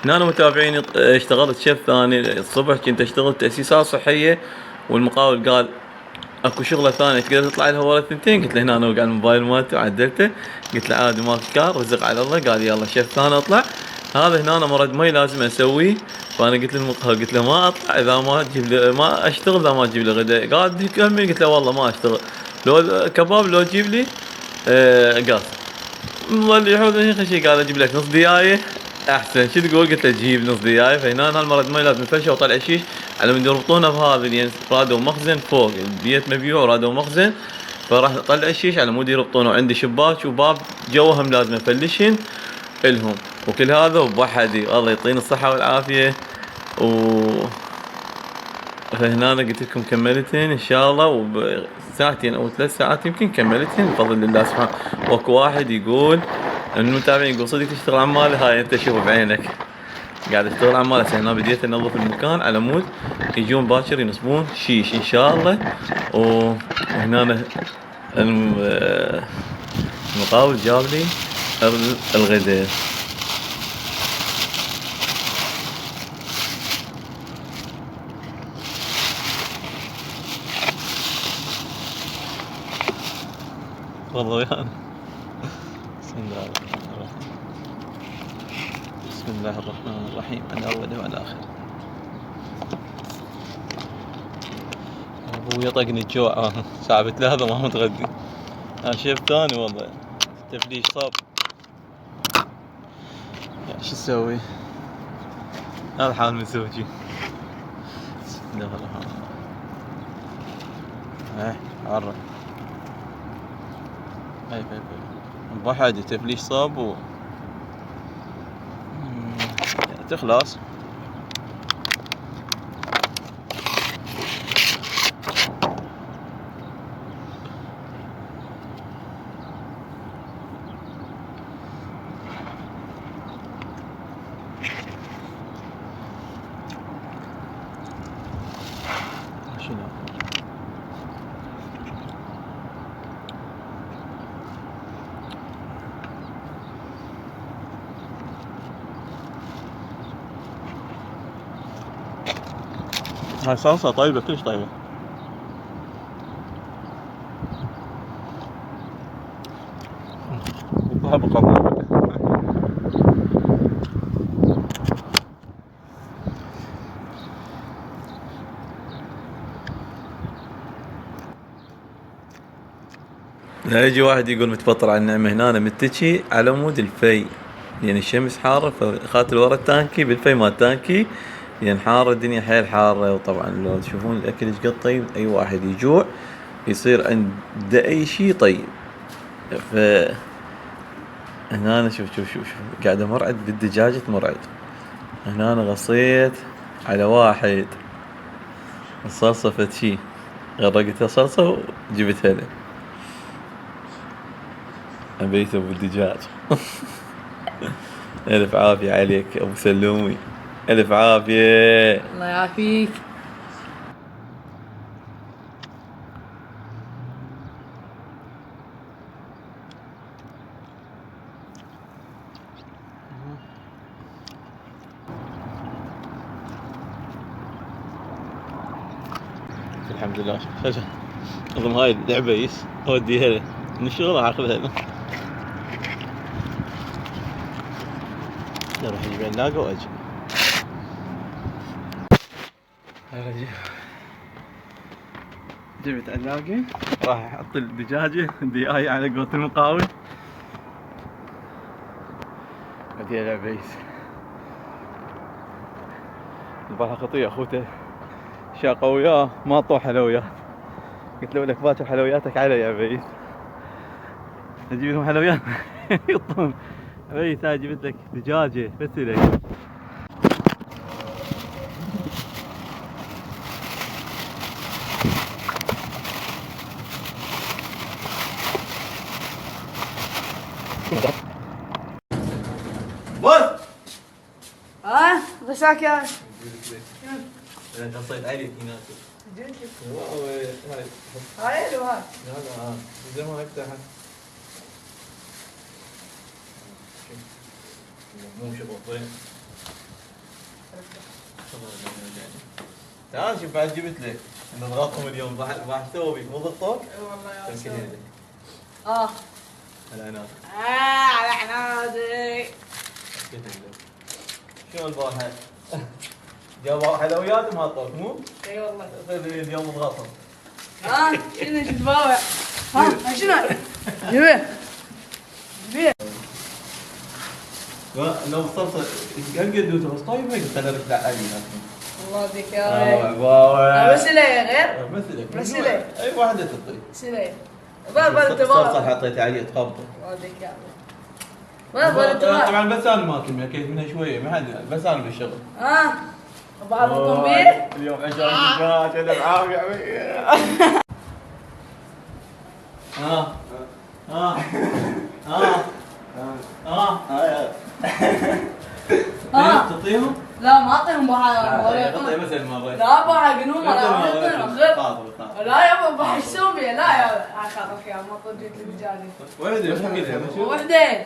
هنا أنا متابعيني اشتغلت شيف ثاني الصبح، كنت اشتغل تأسيسات صحية، والمقاول قال اكو شغله ثانيه تقدر تطلع لها ورا الثنتين. قلت له هنا انا وقع الموبايل مالته وعدلته، قلت له عادي ماك كار، رزق على الله. قال يلا شيف ثاني اطلع. هذا هنا أنا مرد مي لازم اسويه. فانا قلت للمقاول قلت له ما اطلع اذا ما تجيب لي، ما اشتغل اذا ما تجيب لي غداء. قال تكمل؟ قلت له والله ما اشتغل، لو كباب لو تجيب لي قاص. ظل يحوز اخر شيء قال اجيب لك نص ديايه احسن. شو تقول؟ قلت له جيب نص ديايه. فهنا هالمرض مي لازم نفرشه وطلع شيش على من يربطونه بهذا، يعني رادوا مخزن فوق البيت مبيوع ورادوا مخزن، فراح اطلع الشيش على مود يربطونه. وعندي شباك وباب جوهم لازم افلشهن الهم، وكل هذا وبوحدي. الله يعطيني الصحه والعافيه. فهنا أنا قلت لكم كملتين ان شاء الله، وبساعتين او 3 ساعات يمكن كملتين بفضل الله سبحانه. واكو واحد يقول من المتابعين يقول صدق تشتغل عماله؟ هاي انت شوف بعينك قاعد اشتغل عماله. هسه هنا بديت انظف المكان على مود يجون باكر ينصبون شيش ان شاء الله. وهنا المقاول جاب لي الغداء. والله يعني بسم الله الرحمن الرحيم. بسم الله الرحمن الرحيم على أوله وعلى آخره. أبوي طقني الجوع ساعة هذا ما متغدي. أنا شيف ثاني والله، تفليش صاب. يا شو اسوي؟ هذا حال من زوجي. بسم الله الرحمن الرحيم. عرف هاي بوحدي تفليش صاب تخلص. شنو هاي صلصة طيبة، كلش طيبة. وبها بقرة. لا يجي واحد يقول متفطر على النعمة. هنا أنا متكي على مود الفي، يعني الشمس حارة، فخاطر ورا التانكي بالفي مال التانكي، يعني حارة الدنيا حيل حارة. وطبعا لو تشوفون الأكل ايش قد طيب، أي واحد يجوع يصير عنده أي شي طيب. ف هنا أنا شوف قاعد أمرعد بالدجاجة مرعد. هنا أنا غصيت على واحد الصلصة فتشي، غرقتها صلصة وجبتها له. أبيته بالدجاج. ألف عافية عليك أبو سلومي، ألف عافية. الله يعافيك. الحمد لله. شجع أظن هاي العبيس أوديها له من الشغل، آخذها له. أروح أجيب علاقة وأجي. جبت علاقة، راح أحط الدجاجة دياية على قوة المقاول. أديها العبيس. البارحة خطية أخوته شاقة وياه ما طوح حلويات. قلت له لك باكر حلوياتك علي يا عبيس، اجيب لهم حلويات. يطون عبيس هاي جبت لك دجاجة بس لك. بس غشاك يا انا قصيت عليك هناك. هاي حلو هاي. لا زي ما افتحها مو شغل طيب. تعال شوف بعد جبت لك نضغطهم اليوم راح تسوي بيك مو ضغطوك؟ اي والله يا تمسكين أستاذ. يدك. على العناد. عنادي. شلون البارحة؟ جابوا حلويات وما عطوك مو؟ اي والله. اليوم ضغطهم. شنو شو تباوع؟ شنو؟ جيبه. جيبه. لو وصلت هم قد بس طيب ما قلت انا رحت علي الله يديك يا ريت. باوع مسألة غير؟ مثلك مسألة. اي واحدة تعطي مسألة. بل صح تباوع. حطيت عليه تخبط الله يديك يا ريت. بل تباوع. طبعا بس انا ما كنت اكلت منها شويه ما حد بس انا بالشغل بعض الطنبير؟ اليوم عشان الدجاج انا العافيه تعطيهم؟ لا ما اعطيهم بحاجة. تعطي مثل ما بغيت لا بحاجنهم مثل ولا ما اعطيهم بغيت. غير. خاطر لا يابا بحسهم لا يا خاطرك يا ما طجيت لي بجاني. وحده وحدين.